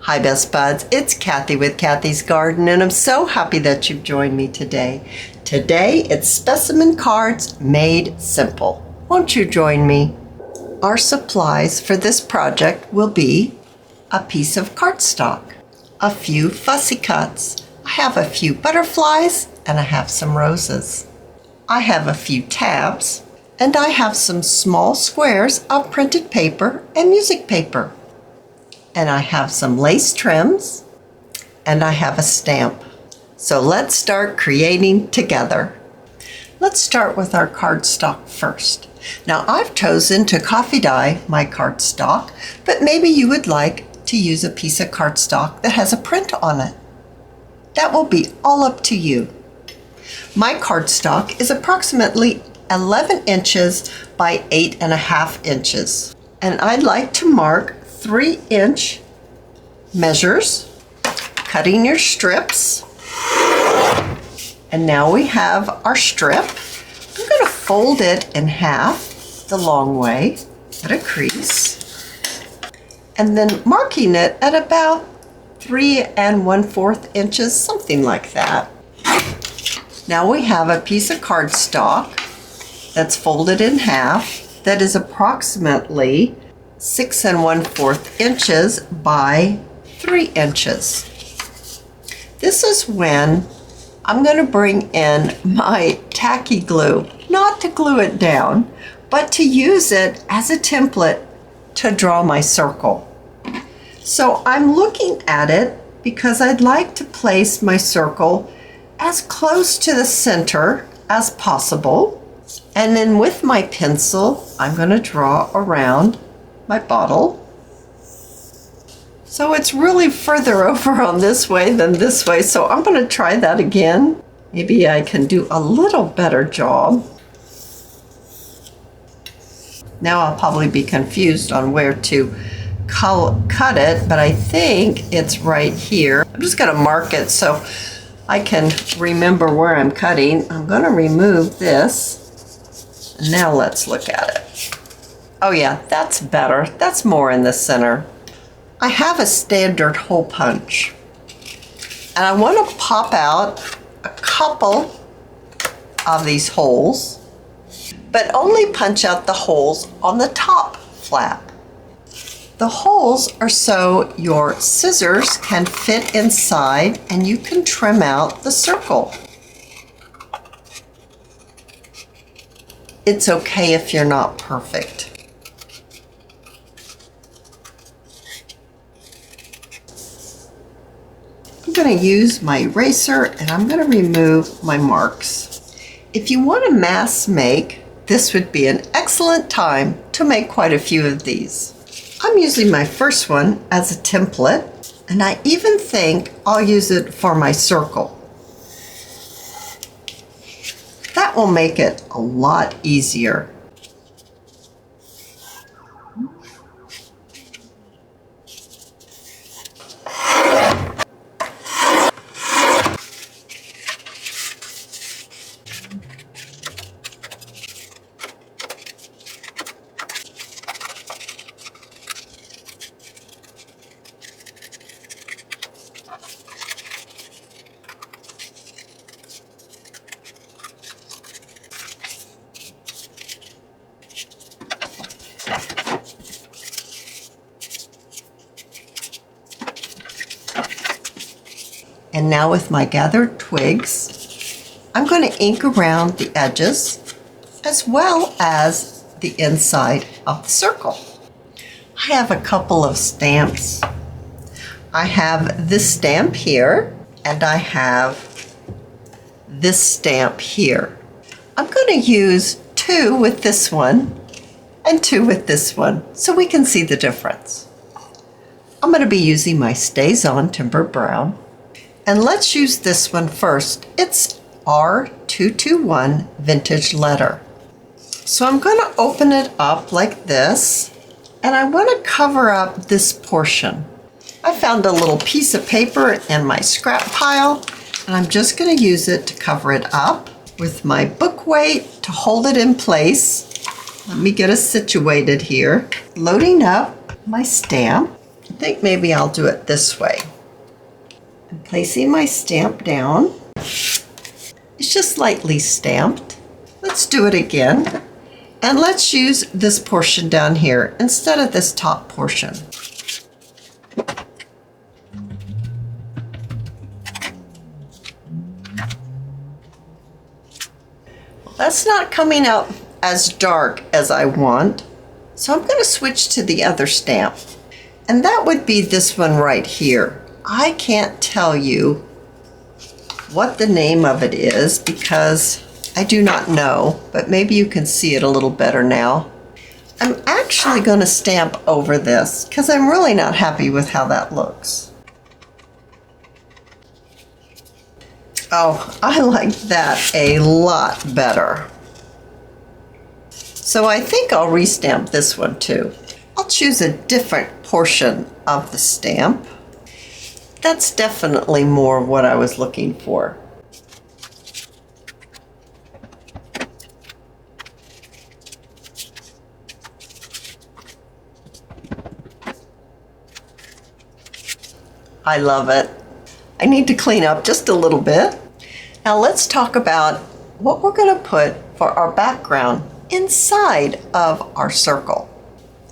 Hi Best Buds, it's Cathy with Cathy's Garden, and I'm so happy that you've joined me today. Today it's specimen cards made simple. Won't you join me? Our supplies for this project will be a piece of cardstock, a few fussy cuts, I have a few butterflies, and I have some roses. I have a few tabs, and I have some small squares of printed paper and music paper. And I have some lace trims, and I have a stamp. So let's start creating together. Let's start with our cardstock first. Now I've chosen to coffee dye my cardstock, but maybe you would like to use a piece of cardstock that has a print on it. That will be all up to you. My cardstock is approximately 11 inches by 8.5 inches. And I'd like to mark 3-inch measures, cutting your strips. And now we have our strip. I'm going to fold it in half the long way at a crease, and then marking it at about 3 1/4 inches, something like that. Now we have a piece of cardstock that's folded in half that is approximately 6 1/4 inches by 3 inches. This is when I'm going to bring in my tacky glue, not to glue it down, but to use it as a template to draw my circle. So I'm looking at it because I'd like to place my circle as close to the center as possible. And then with my pencil, I'm going to draw around my bottle. So it's really further over on this way than this way, so I'm going to try that again. Maybe I can do a little better job. Now I'll probably be confused on where to cut it, but I think it's right here. I'm just going to mark it so I can remember where I'm cutting. I'm going to remove this. Now let's look at it. Oh yeah, that's better. That's more in the center. I have a standard hole punch, and I want to pop out a couple of these holes, but only punch out the holes on the top flap. The holes are so your scissors can fit inside and you can trim out the circle. It's okay if you're not perfect. I'm going to use my eraser and I'm going to remove my marks. If you want to mass make, this would be an excellent time to make quite a few of these. I'm using my first one as a template, and I even think I'll use it for my circle. That will make it a lot easier. And now with my gathered twigs, I'm going to ink around the edges as well as the inside of the circle. I have a couple of stamps. I have this stamp here, and I have this stamp here. I'm going to use 2 with this one and 2 with this one so we can see the difference. I'm going to be using my Stays On Timber Brown. And let's use this one first. It's R221 Vintage Letter. So I'm going to open it up like this, and I want to cover up this portion. I found a little piece of paper in my scrap pile, and I'm just going to use it to cover it up with my book weight to hold it in place. Let me get us situated here. Loading up my stamp. think maybe I'll do it this way. I'm placing my stamp down. It's just lightly stamped. Let's do it again. And let's use this portion down here instead of this top portion. That's not coming out as dark as I want, so I'm going to switch to the other stamp. And that would be this one right here. I can't tell you what the name of it is because I do not know, but maybe you can see it a little better now. I'm actually going to stamp over this because I'm really not happy with how that looks. Oh, I like that a lot better. So I think I'll restamp this one too. I'll choose a different portion of the stamp. That's definitely more what I was looking for. I love it. I need to clean up just a little bit. Now let's talk about what we're going to put for our background inside of our circle.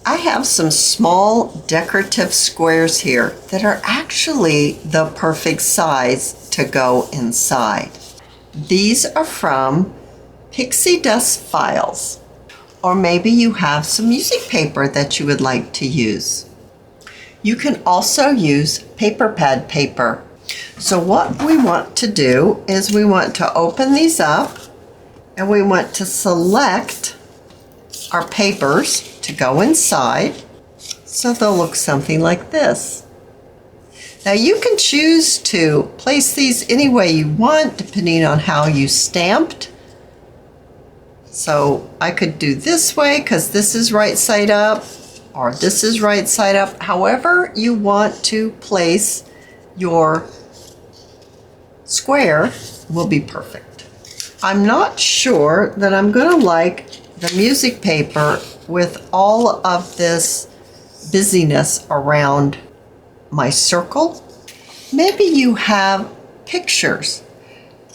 I have some small decorative squares here that are actually the perfect size to go inside. These are from pixie dust files, or maybe you have some music paper that you would like to use. You can also use paper pad paper. So what we want to do is we want to open these up and we want to select our papers to go inside, so they'll look something like this. Now you can choose to place these any way you want depending on how you stamped. So I could do this way because this is right side up, or this is right side up. However you want to place your square will be perfect. I'm not sure that I'm going to like the music paper with all of this busyness around my circle. Maybe you have pictures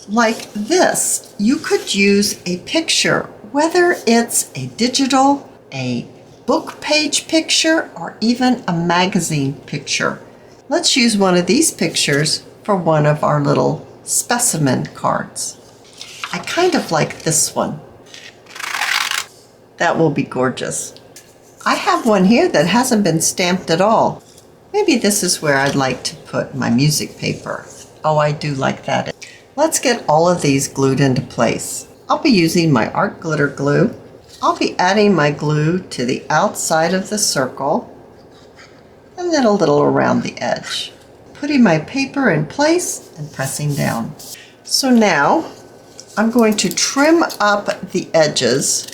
like this. You could use a picture, whether it's a digital, a book page picture, or even a magazine picture. Let's use one of these pictures for one of our little specimen cards. I kind of like this one. That will be gorgeous. I have one here that hasn't been stamped at all. Maybe this is where I'd like to put my music paper. Oh, I do like that. Let's get all of these glued into place. I'll be using my art glitter glue. I'll be adding my glue to the outside of the circle and then a little around the edge. Putting my paper in place and pressing down. So now I'm going to trim up the edges.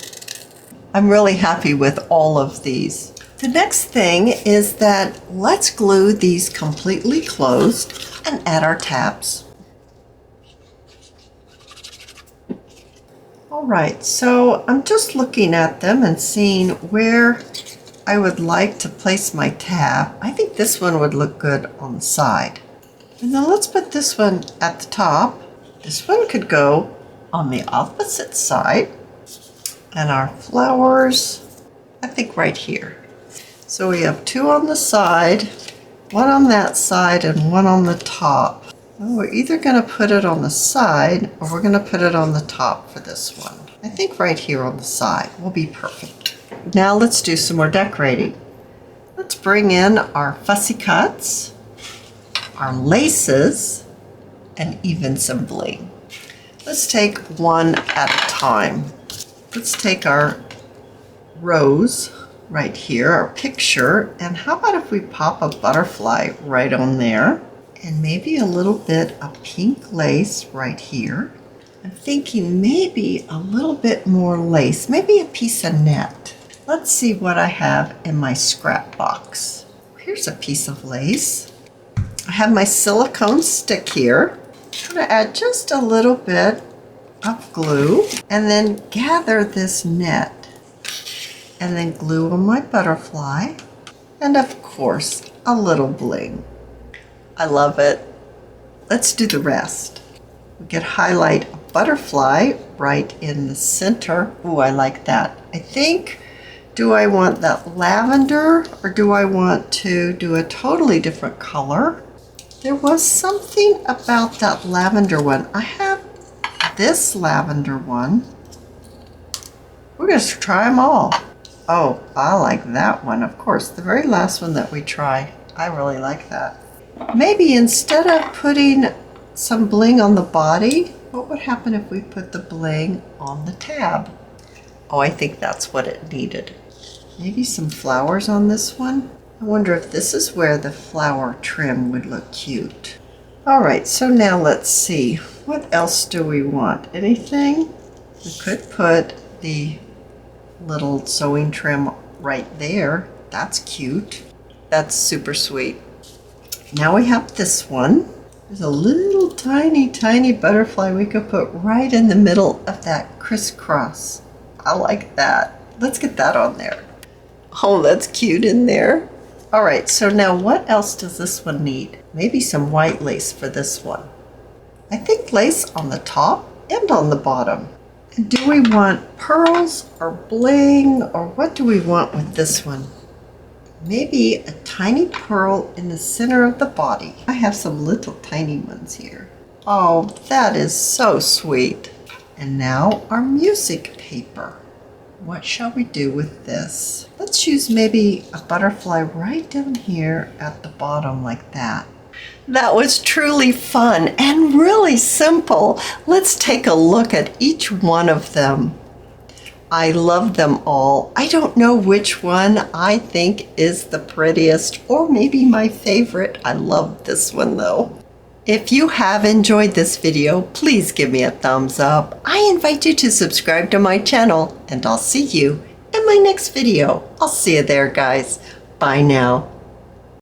I'm really happy with all of these. The next thing is that let's glue these completely closed and add our tabs. All right, so I'm just looking at them and seeing where I would like to place my tab. I think this one would look good on the side. And then let's put this one at the top. This one could go on the opposite side. And our flowers, I think right here. So we have two on the side, one on that side, and one on the top. Well, we're either going to put it on the side or we're going to put it on the top for this one. I think right here on the side will be perfect. Now let's do some more decorating. Let's bring in our fussy cuts, our laces, and even some bling. Let's take one at a time. Let's take our rose right here, our picture, and how about if we pop a butterfly right on there, and maybe a little bit of pink lace right here. I'm thinking maybe a little bit more lace, maybe a piece of net. Let's see what I have in my scrap box. Here's a piece of lace. I have my silicone stick here. I'm going to add just a little bit of glue and then gather this net and then glue on my butterfly, and of course a little bling. I love it. Let's do the rest. We could highlight a butterfly right in the center. Ooh, I like that. I think, do I want that lavender or do I want to do a totally different color? There was something about that lavender one. I have this lavender one. We're going to try them all. Oh, I like that one. Of course, the very last one that we try. I really like that. Maybe instead of putting some bling on the body, what would happen if we put the bling on the tab? Oh, I think that's what it needed. Maybe some flowers on this one. I wonder if this is where the flower trim would look cute. All right, so now let's see. What else do we want? Anything? We could put the little sewing trim right there. That's cute. That's super sweet. Now we have this one. There's a little tiny butterfly we could put right in the middle of that crisscross. I like that. Let's get that on there. Oh, that's cute in there. All right, so now what else does this one need? Maybe some white lace for this one. I think lace on the top and on the bottom. And do we want pearls or bling or what do we want with this one? Maybe a tiny pearl in the center of the body. I have some little tiny ones here. Oh, that is so sweet. And now our music paper. What shall we do with this? Let's use maybe a butterfly right down here at the bottom like that. That was truly fun and really simple. Let's take a look at each one of them. I love them all. I don't know which one I think is the prettiest or maybe my favorite. I love this one though. If you have enjoyed this video, please give me a thumbs up. I invite you to subscribe to my channel and I'll see you in my next video. I'll see you there, guys. Bye now.